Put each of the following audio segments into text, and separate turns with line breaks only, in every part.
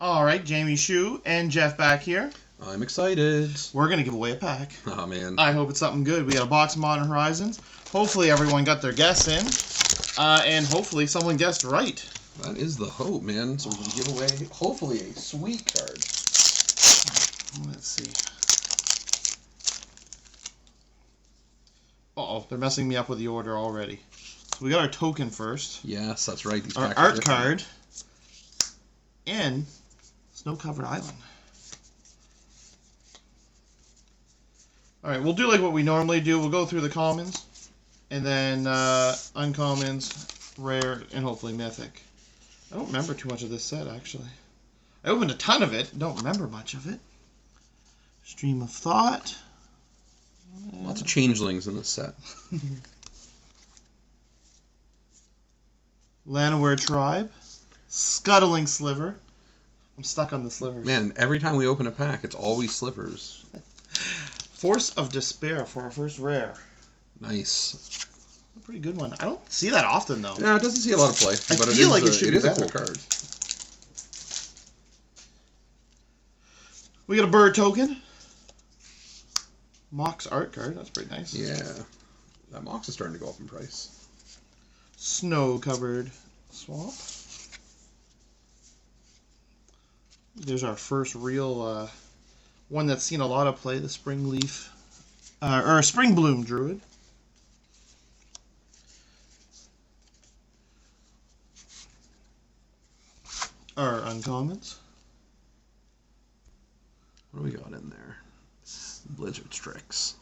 All right, Jamie Shu and Jeff back here.
I'm excited.
We're going to give away a pack.
Oh, man.
I hope it's something good. We got a box of Modern Horizons. Hopefully everyone got their guess in. And hopefully someone guessed right.
That is the hope, man. So we can give away, hopefully, a sweet card.
Let's see. Uh-oh, they're messing me up with the order already. So we got our token first.
Yes, that's right. These
our art card. And Snow-Covered Island. Alright, we'll do like what we normally do. We'll go through the commons. And then uncommons, rare, and hopefully mythic. I don't remember too much of this set, actually. I opened a ton of it. Don't remember much of it. Stream of Thought.
Lots of changelings in this set.
Llanowar Tribe. Scuttling Sliver. I'm stuck on the slivers.
Man, every time we open a pack, it's always slivers.
Force of Despair for our first rare.
Nice.
A pretty good one. I don't see that often, though.
No, it doesn't see a lot of play.
I
but
feel like it is
a cool card.
We got a bird token. Mox art card. That's pretty nice.
Yeah. That Mox is starting to go up in price.
Snow-covered swamp. There's our first real one that's seen a lot of play, the Spring Leaf, or Spring Bloom Druid. Our uncommons.
What do we got in there? Blizzard Strix.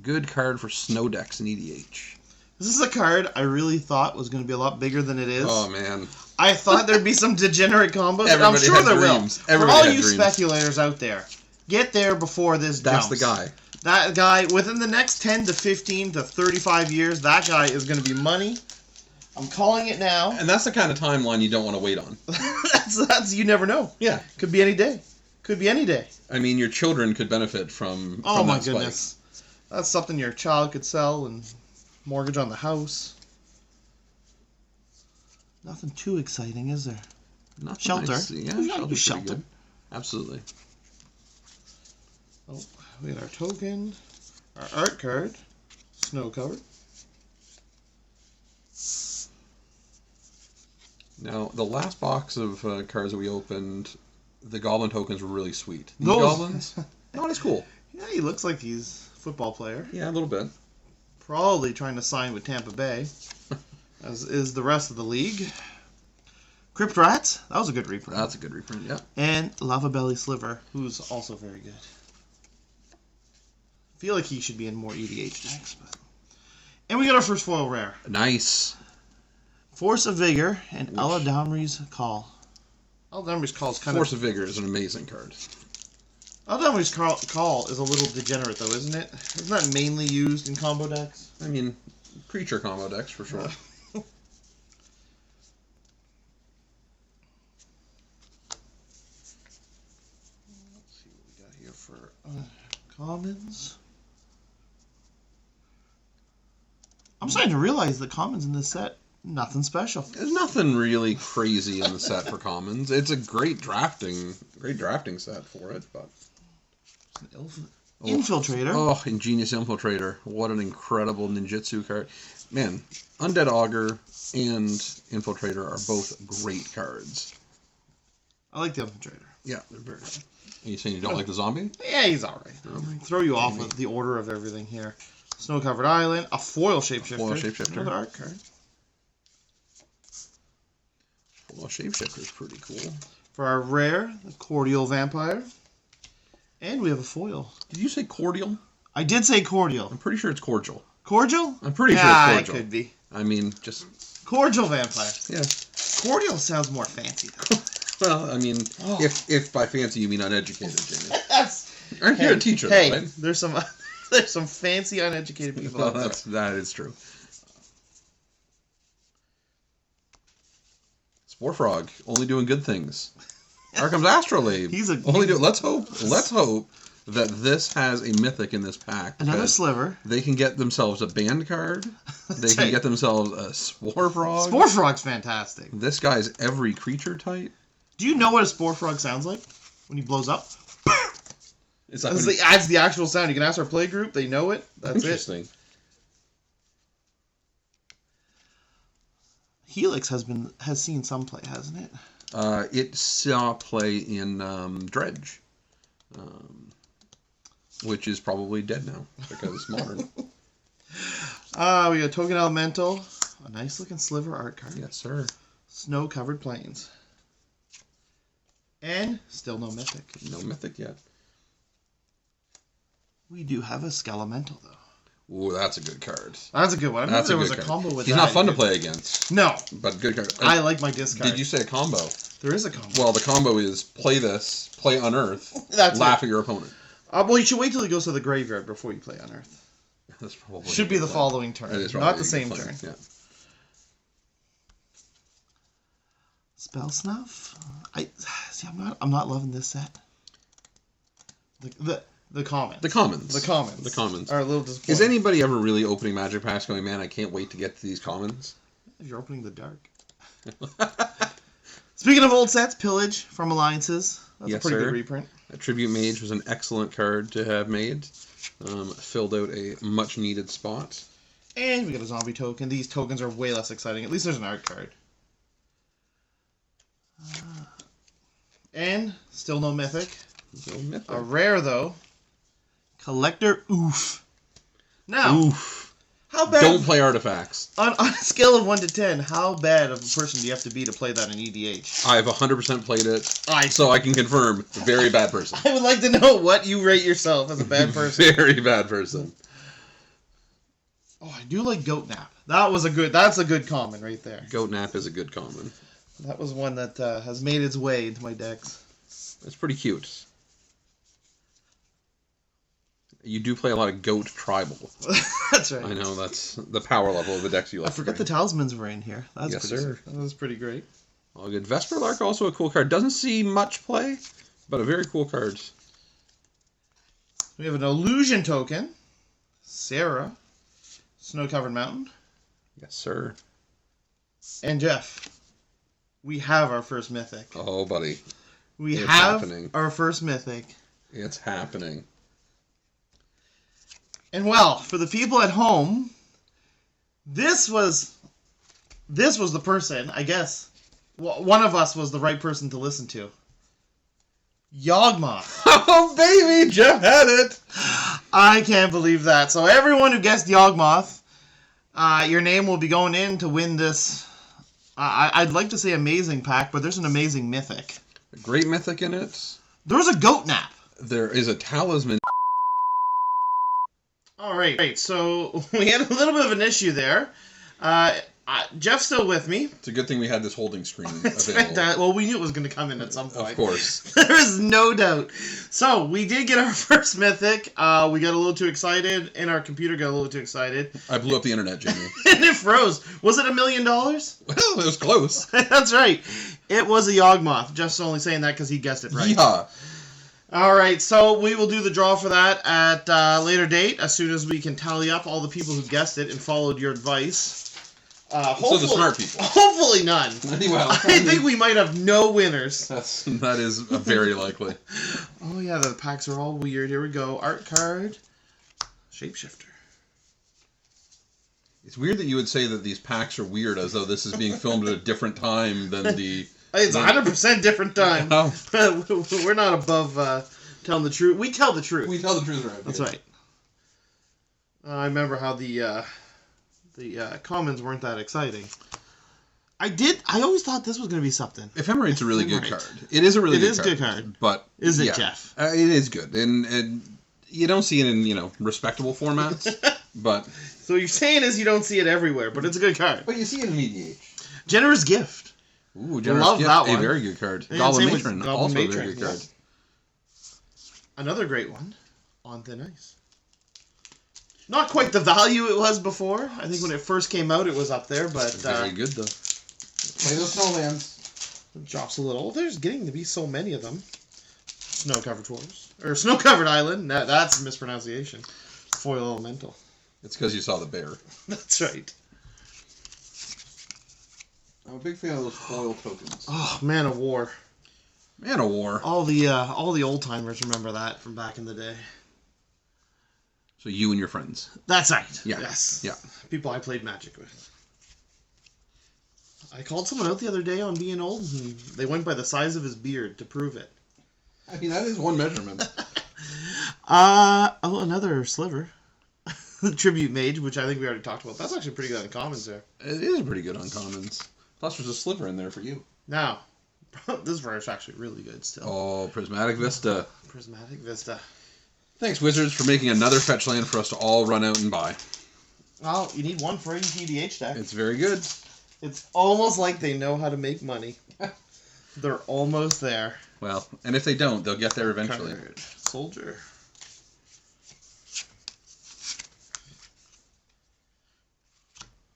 Good card for snow decks in EDH.
This is a card I really thought was going to be a lot bigger than it is.
Oh, man.
I thought there'd be some degenerate combos. I'm sure there will. For all you speculators out there, get there before this jumps.
That's the guy.
That guy, within the next 10 to 15 to 35 years, that guy is going to be money. I'm calling it now.
And that's the kind of timeline you don't want to wait on.
that's you never know.
Yeah.
Could be any day. Could be any day.
I mean, your children could benefit from
Oh, my
that
goodness.
spike.
That's something your child could sell and mortgage on the house. Nothing too exciting, is there?
Nothing
Shelter.
Nice. Yeah, Shelter's pretty good. Absolutely.
Oh, we got our token, our art card, Snow-covered.
Now, the last box of cards that we opened, the Goblin tokens were really sweet. These
Those
Goblins, not as cool.
Yeah, he looks like he's a football player.
Yeah, a little bit.
Probably trying to sign with Tampa Bay, as is the rest of the league. Crypt Rats, that was a good reprint.
That's a good reprint, yeah.
And Lava Belly Sliver, who's also very good. I feel like he should be in more EDH decks. But... And we got our first foil rare.
Nice.
Force of Vigor and Eladamri's Call. Eladamri's Call is kind
Force of Vigor is an amazing card.
Eladamri's Call is a little degenerate, though, isn't it? Isn't that mainly used in combo decks?
I mean, creature combo decks, for sure.
Let's see what we got here for commons. I'm starting to realize the commons in this set, nothing special.
There's nothing really crazy in the set for commons. It's a great drafting set for it, but...
Infiltrator.
Oh, Ingenious Infiltrator. What an incredible ninjutsu card. Man, Undead Augur and Infiltrator are both great cards.
I like the Infiltrator.
Yeah, they're very good. Are you saying you don't like the zombie?
Yeah, he's alright. Throw you off with the order of everything here. Snow-covered Island, a foil shapeshifter.
Foil shapeshifter.
Another art card.
Foil shapeshifter is pretty cool.
For our rare, the Cordial Vampire. And we have a foil.
Did you say cordial?
I did say cordial.
I'm pretty sure it's cordial.
Cordial?
I'm pretty sure it's cordial.
It could be.
I mean, just...
Cordial Vampire.
Yeah.
Cordial sounds more fancy, though.
Well, I mean, if by fancy you mean uneducated, Jamie.
Aren't
you a teacher,
hey,
right?
There's some fancy uneducated people out there.
That is true. Spore Frog, only doing good things. Arkham's Astrolabe. Let's hope that this has a mythic in this pack.
Another sliver.
They can get themselves a band card. They can get themselves a Spore Frog.
Spore Frog's fantastic.
This guy's every creature type.
Do you know what a spore frog sounds like when he blows up?
Is that
That's the actual sound. You can ask our play group; they know it. That's
interesting?
It. Helix has seen some play, hasn't it?
It saw play in Dredge, which is probably dead now because it's modern.
We got Token Elemental, a nice looking sliver art card.
Yes, sir.
Snow covered plains, and still no mythic.
No mythic yet.
We do have a Skelemental though.
Ooh, that's a good card.
That's a good one. I remember there was a
card.
combo with
He's
that.
not fun to play against.
No,
but good card.
I like my discard.
Did you say a combo?
There is a combo.
Well, the combo is play this, play Unearth,
That's
laugh at your opponent.
Well, you should wait till he goes to the graveyard before you play Unearth.
That's probably
should be the following turn, not the same turn.
Yeah.
Spell Snuff. I'm not loving this set. The commons.
The commons.
The commons.
The commons.
Are a little disappointing.
Is anybody ever really opening Magic Packs going, man, I can't wait to get to these commons?
If you're opening the dark. Speaking of old sets, Pillage from Alliances. That's a pretty good reprint.
A Tribute Mage was an excellent card to have made. Filled out a much needed spot.
And we got a zombie token. These tokens are way less exciting. At least there's an art card. And still no mythic.
No mythic.
A rare though. Collector Oof. Now,
Oof.
How bad?
Don't play artifacts.
On a scale of 1 to 10, how bad of a person do you have to be to play that in EDH?
I've 100% played it, so I can confirm, very bad person.
I would like to know what you rate yourself as a bad person.
Very bad person.
Oh, I do like Goat Nap. That's a good common right there.
Goat Nap is a good common.
That was one that has made its way into my decks.
It's pretty cute. You do play a lot of Goat Tribal.
That's right.
I know, that's the power level of the decks you like.
I forgot the Talismans were in here.
Yes, sir.
That was pretty great.
All good. Vesper Lark, also a cool card. Doesn't see much play, but a very cool card.
We have an Illusion token. Sarah. Snow-covered mountain.
Yes, sir.
And Jeff. We have our first mythic.
Oh, buddy.
It's happening. Our first mythic.
It's happening.
And well, for the people at home, this was the person, I guess. One of us was the right person to listen to. Yawgmoth.
Oh, baby! Jeff had it!
I can't believe that. So everyone who guessed Yawgmoth, your name will be going in to win this. I'd like to say amazing pack, but there's an amazing mythic.
A great mythic in it.
There's a Goat Nap.
There is a talisman.
All right, so we had a little bit of an issue there. Jeff's still with me.
It's a good thing we had this holding screen available.
Well, we knew it was going to come in at some point.
Of course.
There is no doubt. So, we did get our first mythic. We got a little too excited, and our computer got a little too excited.
I blew up the internet, Jamie.
And it froze. Was it $1 million?
Well, it was close.
That's right. It was a Yawgmoth. Jeff's only saying that because he guessed it right.
Yeah.
All right, so we will do the draw for that at a later date, as soon as we can tally up all the people who guessed it and followed your advice.
So the smart people.
Hopefully none.
Well,
I think we might have no winners.
That is very likely.
Oh yeah, the packs are all weird. Here we go. Art card. Shapeshifter.
It's weird that you would say that these packs are weird, as though this is being filmed at a different time than the...
It's 100% different time.
Oh.
We're not above telling the truth. We tell the truth.
We tell the truth right.
That's right. I remember how the commons weren't that exciting. I always thought this was going to be something.
Ephemerate's a really good card. It is a really good card. But
is it, Jeff?
It is good. And you don't see it in, respectable formats. But
so what you're saying is you don't see it everywhere, but it's a good card.
But you see it in EDH.
Generous Gift.
Ooh, Generous Gift.
That one.
A very good card.
And
Goblin Matron. Also a very good card.
Another great one. On Thin Ice. Not quite the value it was before. I think when it first came out, it was up there, but...
very good, though. Play those snowlands.
It drops a little. There's getting to be so many of them. Snow-covered Shores. Or Snow-covered Island. That's a mispronunciation. Foil Elemental.
It's because you saw the bear.
That's right.
I'm a big fan of those foil tokens.
Oh, Man of War.
Man of War.
All the old timers remember that from back in the day.
So you and your friends.
That's right.
Yeah.
Yes.
Yeah.
People I played Magic with. I called someone out the other day on being old, and they went by the size of his beard to prove it.
I mean, that is one measurement.
Another sliver. Tribute Mage, which I think we already talked about. That's actually pretty good on commons there.
It is pretty good on commons. Plus, there's a sliver in there for you.
Now, this verse is actually really good still.
Oh, Prismatic Vista.
Prismatic Vista.
Thanks, Wizards, for making another fetch land for us to all run out and buy.
Well, you need one for each EDH deck.
It's very good.
It's almost like they know how to make money. They're almost there.
Well, and if they don't, they'll get there eventually.
Card. Soldier.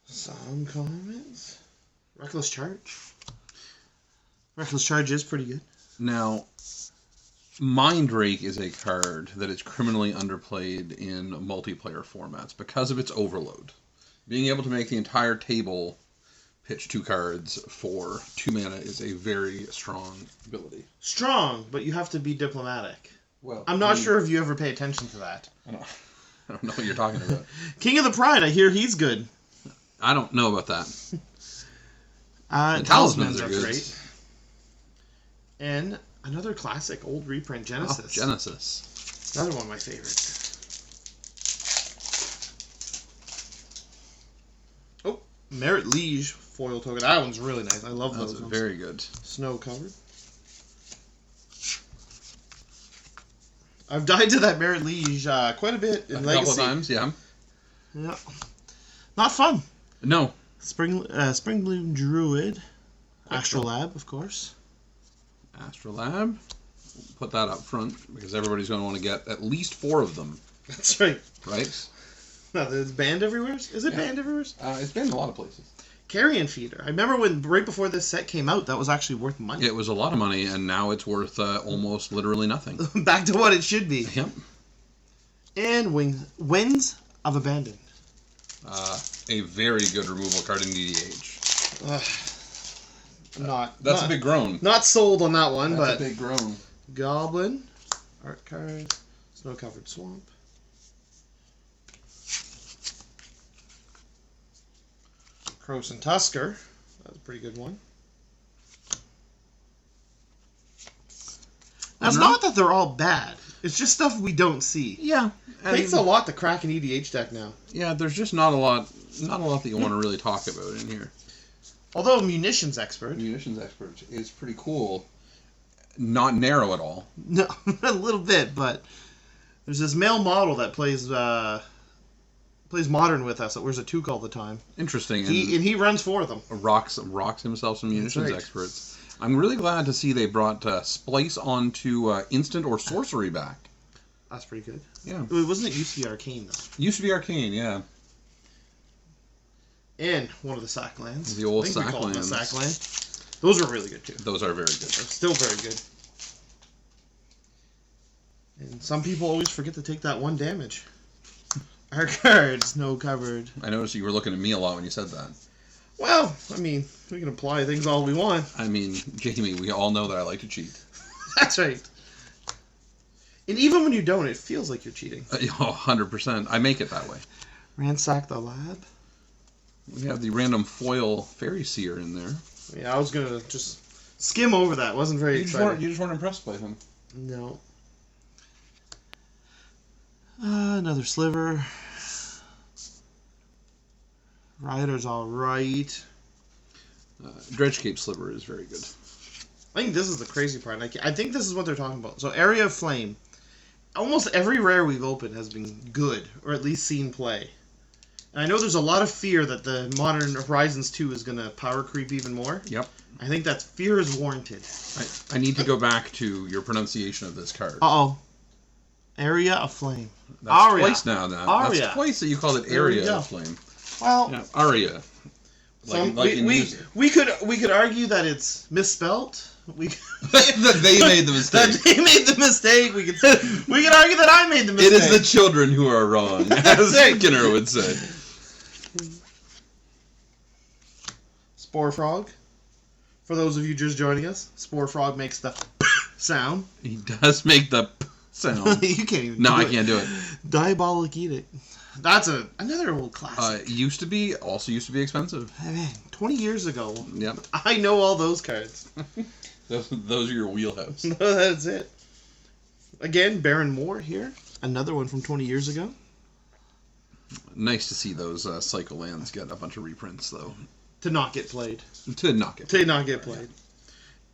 Some comments. Reckless Charge. Reckless Charge is pretty good.
Now, Mindrake is a card that is criminally underplayed in multiplayer formats because of its overload. Being able to make the entire table pitch 2 cards for 2 mana is a very strong ability.
Strong, but you have to be diplomatic.
Well,
I'm not sure if you ever pay attention to that.
I don't know what you're talking about.
King of the Pride, I hear he's good.
I don't know about that.
The
Talismans are good.
great. And another classic, old reprint, Genesis.
Oh, Genesis.
Another one of my favorites. Oh, Merit Liege foil token. That one's really nice. I love those ones.
Very good.
Snow covered. I've died to that Merit Liege quite a bit in Legacy.
A couple of times, yeah.
Yeah. Not fun.
No.
Springbloom Druid. Astrolab, of course.
Astrolab. Put that up front because everybody's going to want to get at least 4 of them.
That's right.
Right?
No, it's banned everywhere? Is it banned everywhere?
It's banned a lot of places.
Carrion Feeder. I remember when right before this set came out, that was actually worth money.
It was a lot of money, and now it's worth almost literally nothing.
Back to what it should be.
Yep.
And Winds of Abandon.
A very good removal card in EDH. That's a big groan.
Not sold on that one,
That's
but
a big groan.
Goblin, art card, snow-covered swamp. Crows and Tusker. That's a pretty good one. Now, it's not that they're all bad. It's just stuff we don't see.
Yeah.
It takes a lot to crack an EDH deck now.
Yeah, there's just not a lot that you want to really talk about in here.
Although Munitions Expert.
Munitions Expert is pretty cool. Not narrow at all.
No, a little bit, but there's this male model that plays Modern with us that wears a toque all the time.
Interesting.
He runs 4 of them.
Rocks himself some Munitions Experts. I'm really glad to see they brought Splice onto Instant or Sorcery back.
That's pretty good.
Yeah.
Wasn't it used to be Arcane, though?
Used to be Arcane, yeah.
And one of the sack lands.
The old
I think
sack
we call them
lands.
a sack land. Those are really good, too.
Those are very good.
They're still very good. And some people always forget to take that 1 damage. Our cards, no covered.
I noticed you were looking at me a lot when you said that.
Well, I mean, we can apply things all we want.
I mean, Jamie, we all know that I like to cheat.
That's right. And even when you don't, it feels like you're cheating.
100%. I make it that way.
Ransack the lab.
We have the random foil Fairy Seer in there.
Yeah, I was going to just skim over that. Wasn't very excited.
You just weren't impressed by him.
No. Another sliver. Rider's alright.
Dredgecape Sliver is very good.
I think this is the crazy part. I think this is what they're talking about. So, Area of Flame. Almost every rare we've opened has been good, or at least seen play. And I know there's a lot of fear that the Modern Horizons 2 is going to power creep even more.
Yep.
I think that fear is warranted.
I need to go back to your pronunciation of this card.
Uh-oh. Area of Flame.
That's
Aria.
twice now.
Aria.
That's twice that you called it
There we
Area
go.
of Flame.
Well,
Yeah, Aria.
we could argue that it's misspelt.
That they made the mistake.
That they made the mistake. We could argue that I made the mistake.
It is the children who are wrong, as Skinner would say.
Spore Frog. For those of you just joining us, Spore Frog makes the sound.
He does make the sound.
You can't even.
No,
do
I
it.
can't do it.
Diabolic Edict. That's another old classic.
Used to be expensive.
Hey, man, 20 years ago.
Yep.
I know all those cards.
Those are your wheelhouse.
No, that's it. Again, Baron Moore here. Another one from 20 years ago.
Nice to see those cycle lands get a bunch of reprints, though.
To not get played.
To not get
played.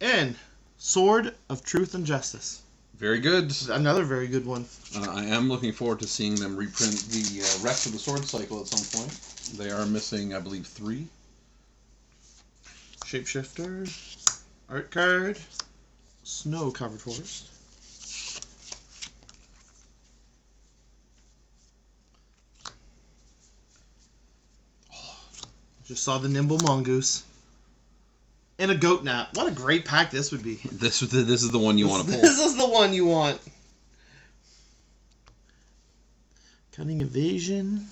And Sword of Truth and Justice.
Very good.
Another very good one.
I am looking forward to seeing them reprint the rest of the Sword cycle at some point. They are missing, I believe, 3.
Shapeshifter. Art card. Snow Covered Forest. Just saw the Nimble Mongoose. And a Goat Nap. What a great pack this would be.
This is the one you want to pull.
This is the one you want. Cunning Evasion.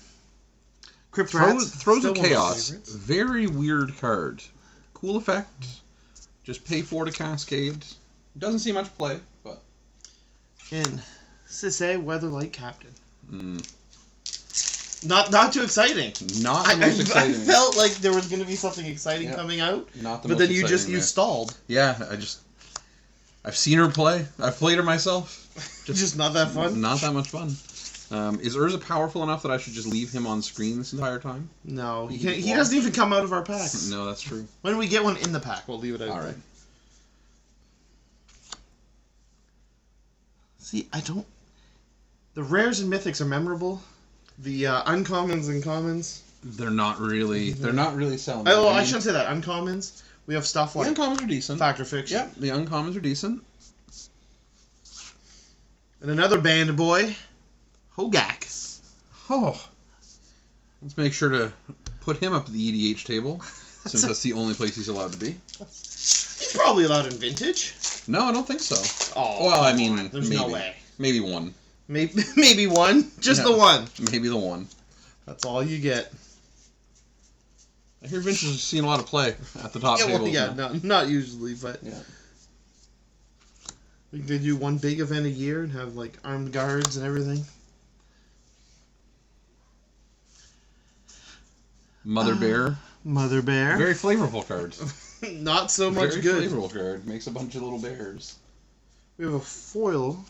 Crypt Rats.
Throws
Still
of
one my
Chaos.
favorites.
Very weird card. Cool effect. Just pay 4 to Cascade. Doesn't see much play, but...
And Sisay Weatherlight Captain.
Mm.
Not too exciting.
Not the most exciting.
I felt like there was going to be something exciting coming out,
Not the
but
most
then you
exciting,
stalled.
Yeah, I've seen her play. I've played her myself.
Just not that fun.
Not that much fun. Is Urza powerful enough that I should just leave him on screen this entire time?
No, he doesn't even come out of our packs.
No, that's true.
When we get one in the pack, we'll leave it out.
All right.
See, the rares and mythics are memorable. The uncommons and commons.
They're not really selling.
Oh, I shouldn't say that. Uncommons. We have stuff
The
like
uncommons are decent.
Fact or Fiction.
Yep, the uncommons are decent.
And another band boy, Hogak.
Oh. Let's make sure to put him up to the EDH table, since that's the only place he's allowed to be.
He's probably allowed in Vintage.
No, I don't think so.
Oh,
well, I mean,
there's
maybe.
no way.
Maybe one.
Maybe one. Just the one.
Maybe the one.
That's all you get.
I hear Vintage is seeing a lot of play at the top table.
Not usually, but
yeah.
We could do one big event a year and have like armed guards and everything.
Mother Bear.
Mother Bear.
Very flavorful card.
Not so much
Very
good.
flavorful card. Makes a bunch of little bears.
We have a foil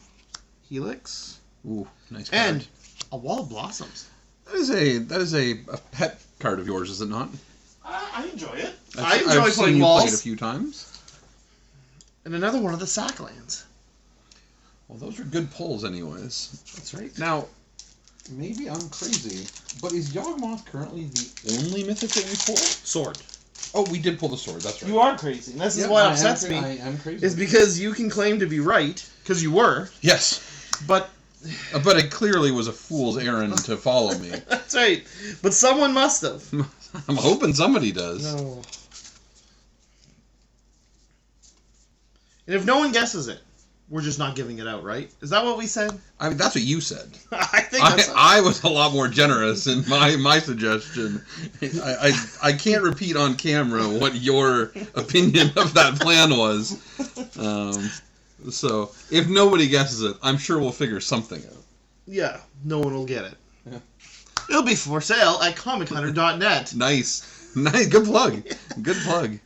Helix.
Ooh, nice card.
And a Wall of Blossoms.
That is a pet card of yours, is it not?
I enjoy it.
I've
enjoy
seen
playing
you
walls.
play it a few times.
And another one of the Sacklands.
Well, those are good pulls, anyways.
That's right.
Now, maybe I'm crazy, but is Yawgmoth currently the only mythic that we pull?
Sword.
Oh, we did pull the sword. That's right.
You are crazy. And this is what upsets me.
I am crazy.
Is because you can claim to be right, because you were.
Yes.
But
it clearly was a fool's errand to follow me.
That's right. But someone must have.
I'm hoping somebody does.
No. And if no one guesses it, we're just not giving it out, right? Is that what we said?
I mean, that's what you said.
I think
I was a lot more generous in my suggestion. I can't repeat on camera what your opinion of that plan was. So, if nobody guesses it, I'm sure we'll figure something out.
Yeah, no one will get it.
Yeah.
It'll be for sale at comichunter.net.
Nice. Good plug. Good plug.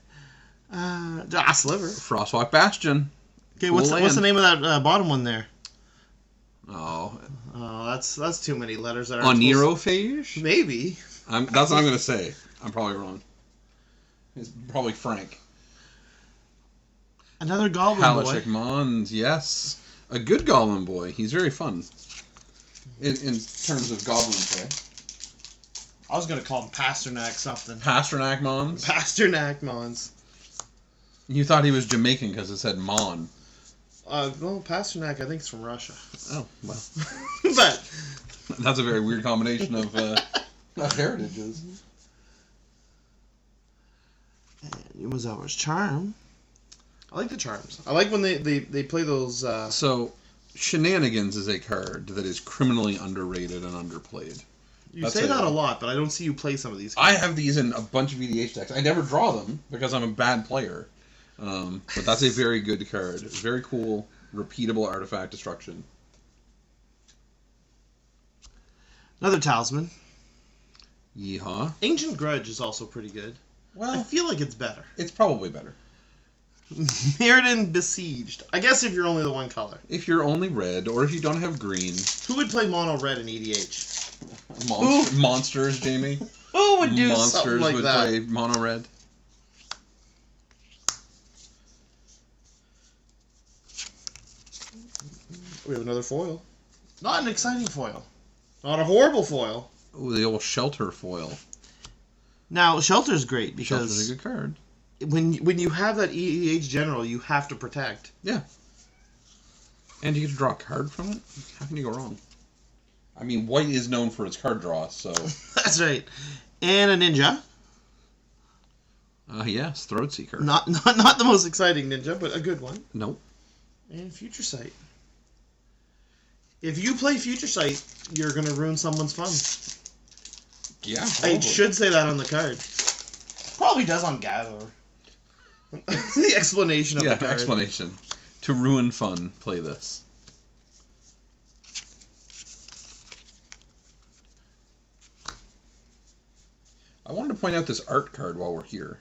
Sliver.
Frostwalk Bastion.
Okay, what's the name of that bottom one there?
Oh.
Oh, that's too many letters.
Onerophage?
Maybe.
That's what I'm going to say. I'm probably wrong. It's probably Frank.
Another Goblin
Halashik
Boy.
Mons, yes. A good Goblin Boy. He's very fun. In terms of Goblin play.
I was going to call him Pasternak something.
Pasternak Mons?
Pasternak Mons.
You thought he was Jamaican because it said Mon.
Well, Pasternak, I think it's from Russia.
Oh, well.
But
that's a very weird combination of heritages.
And Yumazawa's Charm. I like the charms. I like when they play those...
So, Shenanigans is a card that is criminally underrated and underplayed.
You say that a lot, but I don't see you play some of these cards.
I have these in a bunch of EDH decks. I never draw them because I'm a bad player. But that's a very good card. Very cool, repeatable artifact destruction.
Another Talisman.
Yeehaw.
Ancient Grudge is also pretty good.
Well,
I feel like it's better.
it's probably better.
Mirrodin Besieged. I guess if you're only the one color.
If you're only red, or if you don't have green.
Who would play mono red in EDH?
Monsters, Jamie.
Who would do
Monsters
something like
would
that?
play mono red.
We have another foil. Not an exciting foil. Not a horrible foil.
Ooh, the old Shelter foil.
Now, Shelter's great
Shelter's
because
a good card.
when you have that EDH general, you have to protect.
Yeah. And you get to draw a card from it? How can you go wrong? I mean, white is known for its card draw, so...
That's right. And a ninja.
Yes, Throat Seeker.
Not the most exciting ninja, but a good one.
Nope.
And Future Sight. If you play Future Sight, you're going to ruin someone's fun.
Yeah,
I should say that on the card. Probably does on Gather. The explanation of the card.
Explanation. To ruin fun, play this. I wanted to point out this art card while we're here.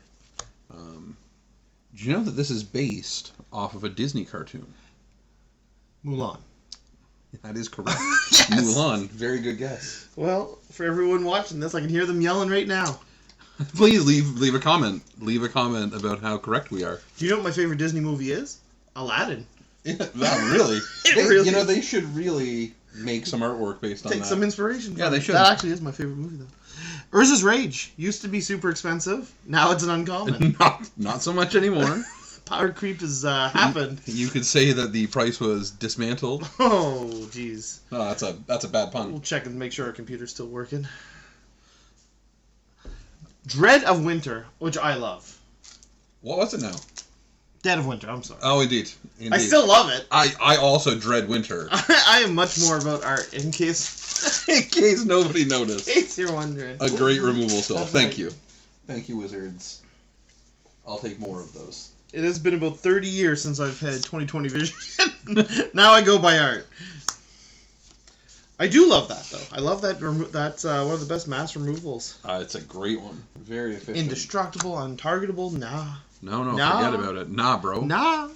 Do you know that this is based off of a Disney cartoon?
Mulan.
That is correct.
Yes!
Mulan. Very good guess.
Well, for everyone watching this, I can hear them yelling right now.
Please leave a comment. Leave a comment about how correct we are.
Do you know what my favorite Disney movie is? Aladdin.
Yeah, that really.
Really.
You know, they should really make some artwork based on
Take
that.
some inspiration.
Yeah, they should.
That actually is my favorite movie, though. Urza's Rage used to be super expensive. Now it's an uncommon.
Not so much anymore.
Power creep has happened.
You could say that the price was dismantled.
Oh, jeez.
Oh, that's a bad pun.
We'll check and make sure our computer's still working. Dread of Winter, which I love.
What was it now?
Dead of Winter, I'm sorry.
Oh, indeed.
I still love it.
I also dread winter.
I am much more about art, in case
In case nobody noticed.
in case you're wondering.
A great removal tool.
That's
Thank
right.
you. Thank you, wizards. I'll take more of those.
It has been about 30 years since I've had 20/20 vision. Now I go by art. I do love that, though. I love that. That's one of the best mass removals.
It's a great one. Very efficient.
Indestructible, untargetable, nah.
No,
Nah.
forget about it. Nah, bro.
Nah.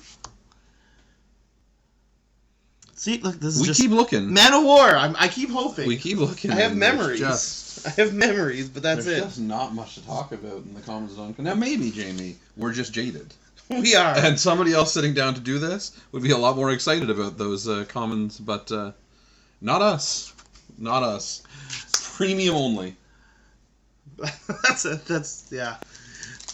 See, look, this is
We
just...
keep looking.
Man of War, I keep hoping.
We keep looking.
I have
and there's
memories.
Just,
I have memories, but that's
there's
it.
just not much to talk about in the Commons Zone. Now, maybe, Jamie, we're just jaded.
We are.
And somebody else sitting down to do this would be a lot more excited about those commons, but not us. Not us. Premium only.
That's yeah.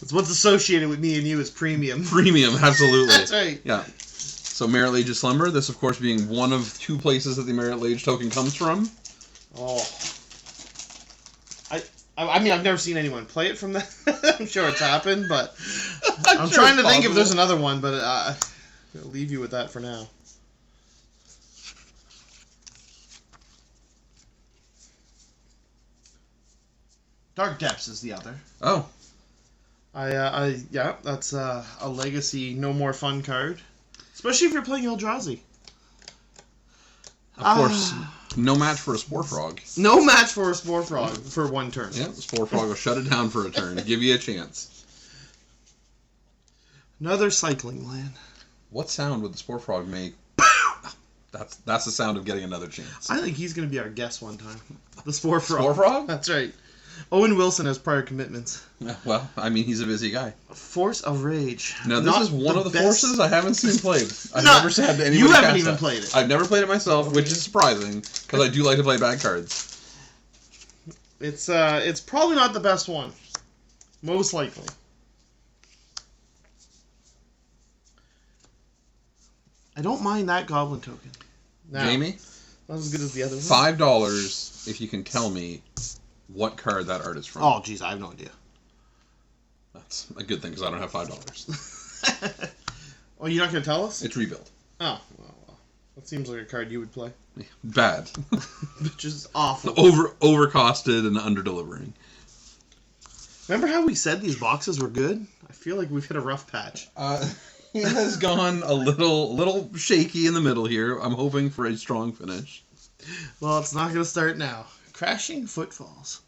That's what's associated with me and you is premium.
Premium, absolutely.
That's right.
Yeah. So Merit Lage of Slumber, this of course being one of two places that the Merit Lage token comes from.
Oh. I mean, I've never seen anyone play it from that. I'm sure it's happened, but I'm
sure
trying
it's
to think if
possible.
there's another one, but I'll leave you with that for now. Dark Depths is the other.
Oh.
Yeah, that's a legacy no more fun card. Especially if you're playing Eldrazi.
Of course, no match for a Spore Frog.
No match for a Spore Frog for one turn.
Yeah, Spore Frog will shut it down for a turn. Give you a chance.
Another cycling land.
What sound would the Spore Frog make? That's the sound of getting another chance.
I think he's going to be our guest one time. The Spore Frog.
Spore Frog?
That's right. Owen Wilson has prior commitments.
Well, I mean, he's a busy guy.
Force of Rage.
Now, this
Not
is one of the
best-
forces I haven't seen played. I've
Not-
never said to anybody.
You haven't
cast
even
that.
played it.
I've never played it myself, which is surprising because I do like to play bad cards.
It's probably not the best one. Most likely. I don't mind that Goblin token. Now,
Jamie,
not as good as the other one.
$5 if you can tell me what card that art is from.
Oh, jeez, I have no idea.
That's a good thing because I don't have $5.
Oh, you're not going to tell us?
It's Rebuild.
Oh, well. That seems like a card you would play.
Bad.
Which is awful.
Overcosted and under delivering.
Remember how we said these boxes were good? I feel like we've hit a rough patch.
It has gone a little shaky in the middle here. I'm hoping for a strong finish.
Well, it's not going to start now. Crashing Footfalls.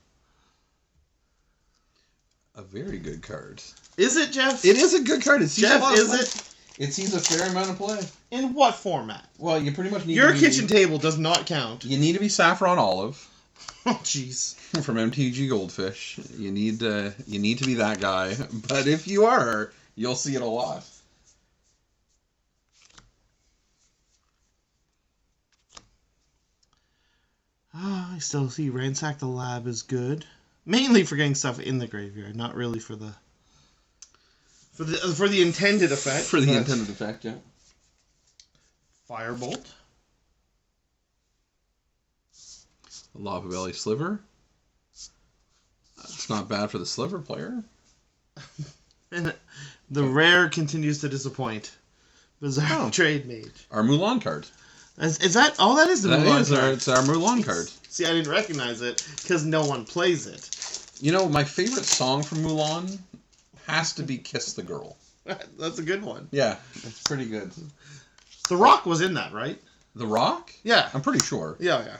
A very good card.
Is it, Jeff?
It is a good card. It sees a
Jeff,
lot of
is
play.
it?
It sees a fair amount of play.
In what format?
Well, you pretty much need
Your
to be,
kitchen table does not count.
You need to be Saffron Olive.
Oh, jeez.
From MTG Goldfish. You need to be that guy. But if you are, you'll see it a lot.
I still see Ransack the Lab is good. Mainly for getting stuff in the graveyard, not really for the intended effect.
For the intended effect, yeah.
Firebolt.
A Lava Belly Sliver. It's not bad for the Sliver player.
And the rare continues to disappoint. Bizarre Trade Mage.
Our Mulan card.
Is that? Oh, that is the Mulan card.
It's our Mulan card.
See, I didn't recognize it because no one plays it.
You know, my favorite song from Mulan has to be Kiss the Girl.
That's a good one.
Yeah, it's pretty good.
The Rock was in that, right?
The Rock?
Yeah.
I'm pretty sure.
Yeah.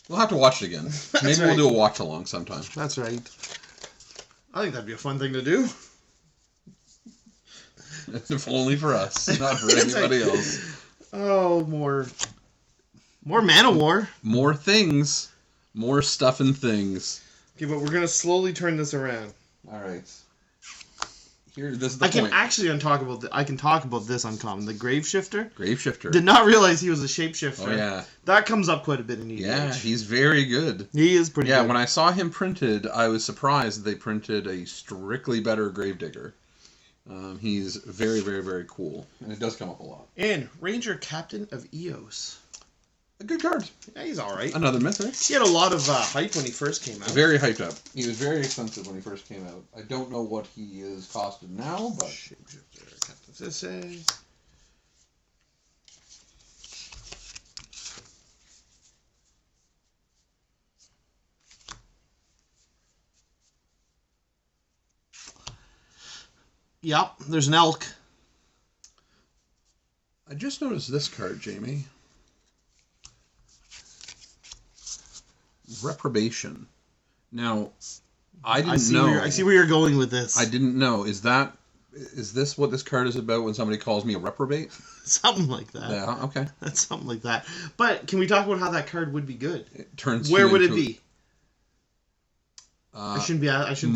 We'll have to watch it again. Maybe
right.
we'll do a watch along sometime.
That's right. I think that'd be a fun thing to do.
If only for us, not for anybody else.
Oh, more Mana War.
More things. More stuff and things.
Okay, but we're gonna slowly turn this around.
All right. Here, this is the point.
I can talk about this uncommon. The Graveshifter.
Graveshifter.
Did not realize he was a shapeshifter.
Oh yeah.
That comes up quite a bit in EDH.
Yeah, he's very good.
He is pretty good.
Yeah, when I saw him printed, I was surprised that they printed a strictly better Gravedigger. He's very, very, very cool. And it does come up a lot.
And Ranger Captain of Eos.
A good card.
Yeah, he's alright.
Another Mythic.
He had a lot of hype when he first came out.
Very hyped up. He was very expensive when he first came out. I don't know what he is costed now, but...
Shapeshifter, Captain Sisse. Yep, there's an elk.
I just noticed this card, Jamie. Reprobation. Now, I didn't know.
I see where you're going with this.
I didn't know. Is this what this card is about when somebody calls me a reprobate?
Something like that.
Yeah, okay.
That's something like that. But can we talk about how that card would be good?
It turns.
Where would it be? I shouldn't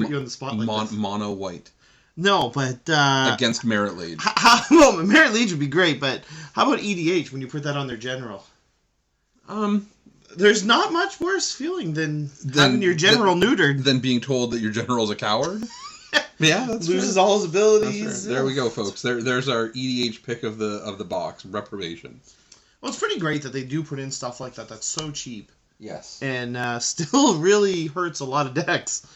put you on the spot like this.
Mono white.
No, but
against Merit Lage.
Well, Merit Lage would be great, but how about EDH when you put that on their general? There's not much worse feeling than having your general neutered.
Than being told that your general's a coward. Yeah, that's
loses
fair.
all his abilities.
There we go, folks. There's our EDH pick of the box. Reprobation.
Well, it's pretty great that they do put in stuff like that. That's so cheap.
Yes.
And still really hurts a lot of decks.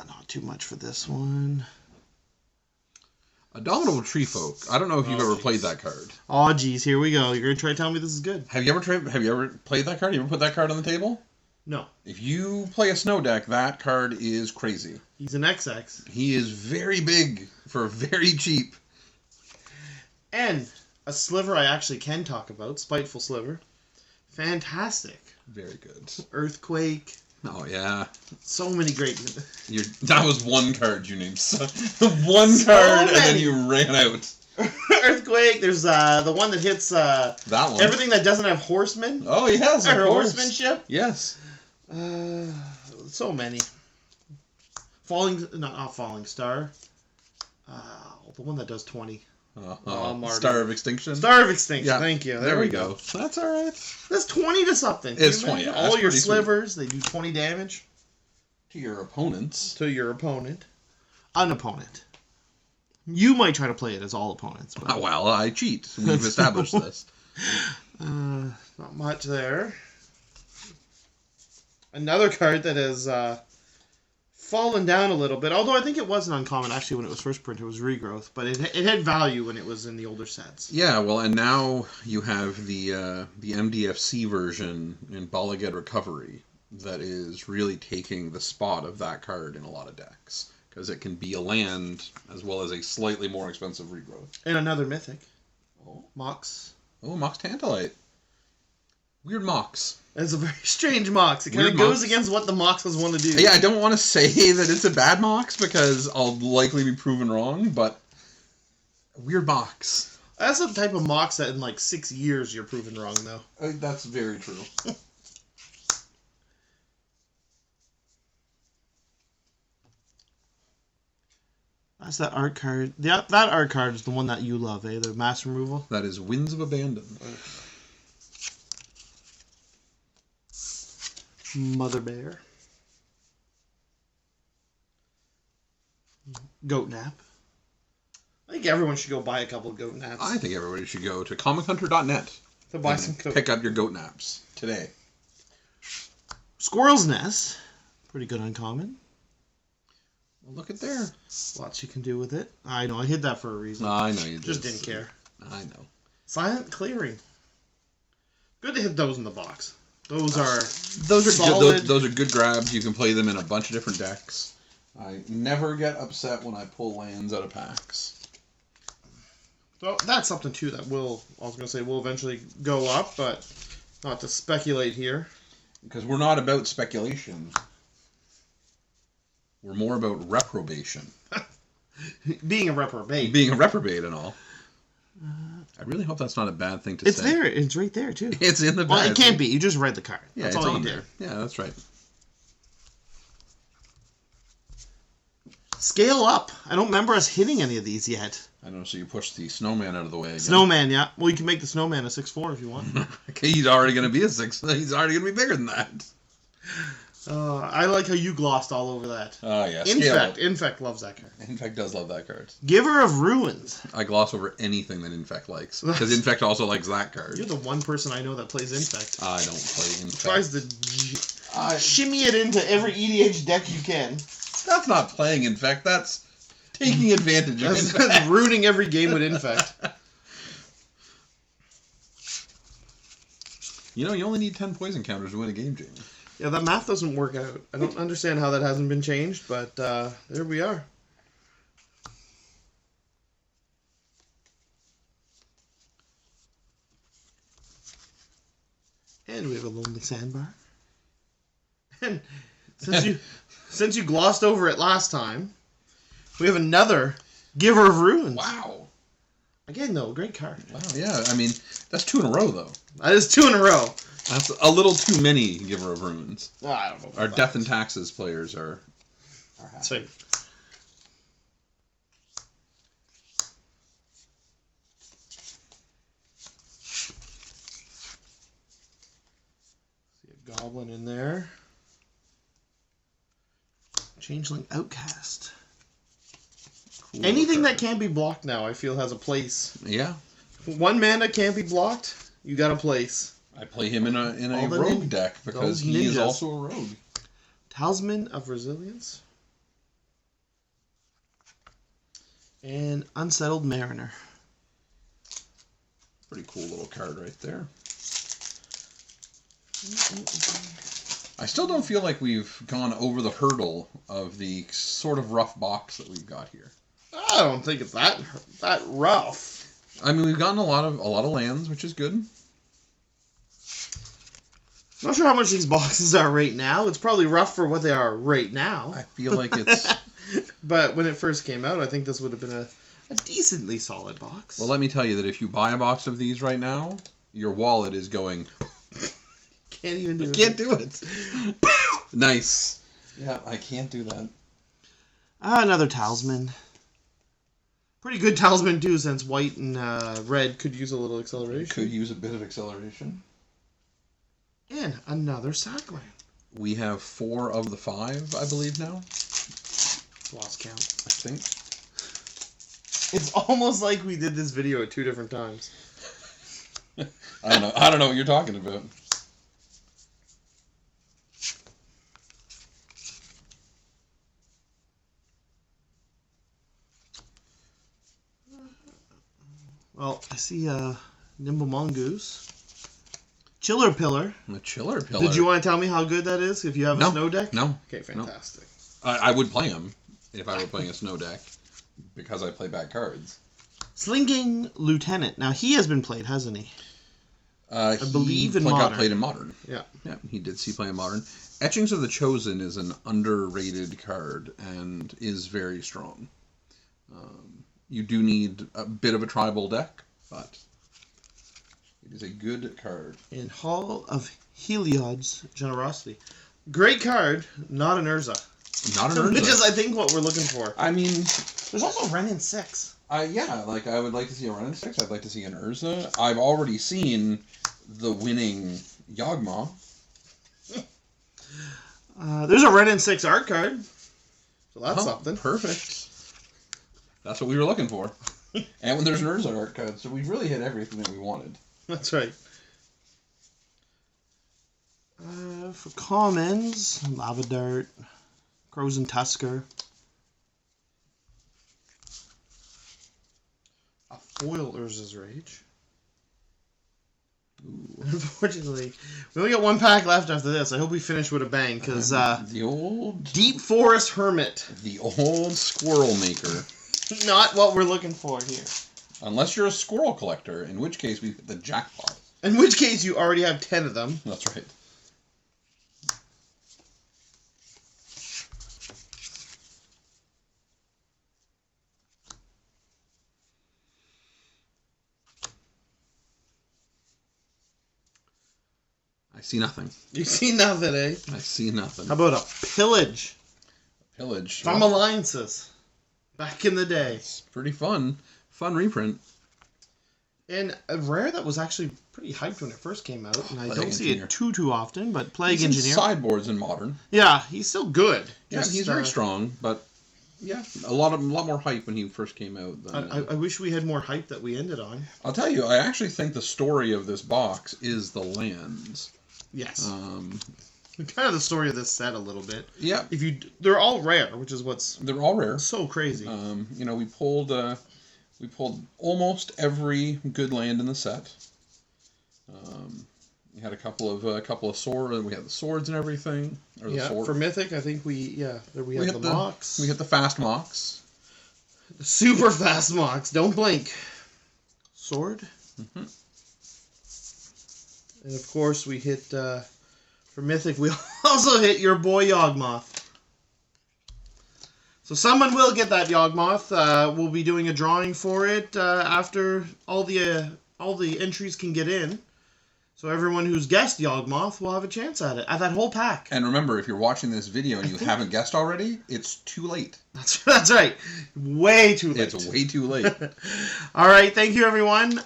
Not too much for this one.
Abominable Tree Folk. I don't know if you've ever played that card.
Oh, geez, here we go. You're gonna try to tell me this is good.
Have you ever played that card? You ever put that card on the table?
No.
If you play a snow deck, that card is crazy.
He's an XX.
He is very big for very cheap.
And a sliver I actually can talk about. Spiteful Sliver. Fantastic.
Very good.
Earthquake.
Oh, yeah.
So many great...
That was one card you named. One card, and then you ran out.
Earthquake. There's the one that hits... that
one.
Everything that doesn't have horsemen.
Oh, yes, of
or
course.
horsemanship.
Yes.
So many. Not Falling Star. The one that does 20.
Star of Extinction?
Star of Extinction,
yeah.
Thank you.
There we go. That's alright.
That's 20 to something.
It's 20, yeah.
All your slivers, they do 20 damage.
To your opponents.
To your opponent. An opponent. You might try to play it as all opponents. But...
well, I cheat. We've established this.
Not much there. Another card that has fallen down a little bit, although I think it was an uncommon actually when it was first printed. It was Regrowth, but it had value when it was in the older sets.
Yeah, well, and now you have the MDFC version in Balaged Recovery, that is really taking the spot of that card in a lot of decks. Because it can be a land as well as a slightly more expensive regrowth.
And another mythic.
Oh.
Mox.
Oh, Mox Tantalite. Weird Mox.
It's a very strange Mox. It kind of goes against what the Moxes want to do.
Yeah, I don't want to say that it's a bad Mox because I'll likely be proven wrong, but weird Mox.
That's the type of Mox that in like 6 years you're proven wrong, though.
That's very true.
That's that art card. That art card is the one that you love, eh? The mass removal.
That is Winds of Abandon.
Mother Bear. Goat Nap. I think everyone should go buy a couple of Goat Naps.
I think everybody should go to comichunter.net
to buy some goat.
Pick up your Goat Naps today.
Squirrel's Nest. Pretty good uncommon.
Well, look at there.
Lots you can do with it. I know, I hid that for a reason.
I know you did.
Just didn't care.
I know.
Silent Clearing. Good to hit those in the box. Those are
solid. Those are good grabs. You can play them in a bunch of different decks. I never get upset when I pull lands out of packs.
So that's something too that will eventually go up, but not to speculate here.
Because we're not about speculation. We're more about reprobation.
Being a reprobate.
Being a reprobate and all. I really hope that's not a bad thing to say.
It's there. It's right there, too.
It's in the bag.
Well, it can't be. You just read the card.
Yeah,
that's
it's
all
on
you
there.
did.
Yeah, that's right.
Scale up. I don't remember us hitting any of these yet.
I know, so you push the snowman out of the way again.
Snowman, yeah. Well, you can make the snowman a 6/4 if you want.
Okay, he's already going to be a 6. He's already going to be bigger than that.
I like how you glossed all over that.
Oh, yeah.
Infect loves that card.
Infect does love that card.
Giver of Ruins.
I gloss over anything that Infect likes. Because Infect also likes that card.
You're the one person I know that plays Infect.
I don't play Infect.
Tries to shimmy it into every EDH deck you can.
That's not playing Infect. That's taking advantage of Infect.
That's ruining every game with Infect.
You know, you only need 10 poison counters to win a game, Jamie.
Yeah, that math doesn't work out. I don't understand how that hasn't been changed, but there we are. And we have a Lonely Sandbar. And since you glossed over it last time, we have another Giver of Ruins.
Wow.
Again, though, great card.
Wow, yeah. I mean, that's 2 in a row, though.
That is 2 in a row.
That's a little too many Giver of Ruins.
Oh, I don't know.
Our Death and Taxes players are happy.
Sweet. See a goblin in there. Changeling Outcast.
Cool.
Anything that can't be blocked now, I feel, has a place.
Yeah.
If 1 mana can't be blocked, you got a place.
I play him in a rogue deck because he is also a rogue.
Talisman of Resilience. And Unsettled Mariner.
Pretty cool little card right there. I still don't feel like we've gone over the hurdle of the sort of rough box that we've got here.
I don't think it's that rough.
I mean, we've gotten a lot of lands, which is good.
Not sure how much these boxes are right now. It's probably rough for what they are right now.
I feel like it's...
But when it first came out, I think this would have been a decently solid box.
Well, let me tell you that if you buy a box of these right now, your wallet is going...
Can't even do it.
Can't do it. Nice. Yeah, I can't do that.
Another Talisman. Pretty good Talisman, too, since white and red could use a little acceleration.
Could use a bit of acceleration.
And another Sackland.
We have 4 of the 5, I believe, now.
Lost count.
I think.
It's almost like we did this video at 2 different times.
I don't know what you're talking about.
Well, I see Nimble Mongoose. Chiller Pillar.
The Chiller Pillar.
Did you want to tell me how good that is if you have a snow deck?
No.
Okay, fantastic.
I would play him if I were playing a snow deck because I play bad cards.
Slinking Lieutenant. Now, he has been played, hasn't he?
I
believe in
got
Modern.
played in Modern.
Yeah.
Yeah, he did see play in Modern. Etchings of the Chosen is an underrated card and is very strong. You do need a bit of a tribal deck, but it is a good card.
In Hall of Heliod's Generosity. Great card, not an Urza.
Not an Urza.
Which is, I think, what we're looking for.
I mean...
There's also Ren in 6.
Yeah, like, I would like to see a Ren in 6. I'd like to see an Urza. I've already seen the winning Yawgmoth.
There's a Ren in 6 art card. So that's something.
Perfect. That's what we were looking for. And when there's an Urza art card, so we've really hit everything that we wanted.
That's right. For commons, Lava Dart, Crows and Tusker. A foil Urza's Rage.
Ooh.
Unfortunately, we only got one pack left after this. I hope we finish with a bang, because
the old
Deep Forest Hermit.
The old squirrel maker.
Not what we're looking for here.
Unless you're a squirrel collector, in which case we've hit the jackpot.
In which case you already have 10 of them.
That's right. I see nothing.
You see nothing, eh?
I see nothing.
How about a Pillage?
Pillage.
From Alliances. Back in the day.
It's pretty fun. Fun reprint.
And a rare that was actually pretty hyped when it first came out, and I
Plague
don't see
Engineer.
it too often, but Plague
He's in
Engineer.
sideboards in Modern.
Yeah, he's still good.
Yeah,
Just,
he's very strong, but yeah, a lot more hype when he first came out. Than,
I wish we had more hype that we ended on.
I'll tell you, I actually think the story of this box is the lands.
Yes.
Um,
Kind of the story of this set a little bit.
Yeah.
They're all rare, which is what's
they're all rare.
so crazy.
We pulled almost every good land in the set. We had a couple of swords. We had the swords and everything. Or the sword.
For Mythic, I think we have the Mox.
We hit the fast Mox.
The super fast Mox. Don't blink. Sword.
Mm-hmm.
And of course, we hit for Mythic. We also hit your boy Yawgmoth. So someone will get that Yawgmoth. We'll be doing a drawing for it after all the entries can get in. So everyone who's guessed Yawgmoth will have a chance at it, at that whole pack.
And remember, if you're watching this video and you haven't guessed already, it's too late.
That's right. Way too late.
It's way too late.
All right, thank you, everyone.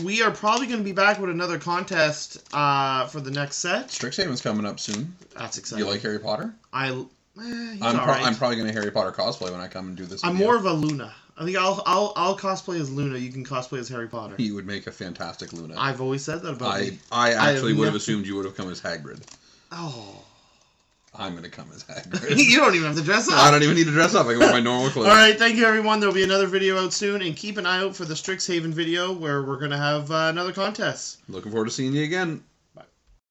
We are probably going to be back with another contest for the next set.
Strixhaven's coming up soon.
That's exciting.
You like Harry Potter?
He's
I'm
alright.
probably going to Harry Potter cosplay when I come and do this video.
I'm more of a Luna. I think I'll cosplay as Luna. You can cosplay as Harry Potter.
He would make a fantastic Luna.
I've always said that about me.
I actually would have assumed you would have come as Hagrid.
Oh.
I'm going to come as Hagrid.
You don't even have to dress up.
I don't even need to dress up. I can wear my normal clothes.
All right, thank you, everyone. There'll be another video out soon, and keep an eye out for the Strixhaven video where we're going to have another contest.
Looking forward to seeing you again.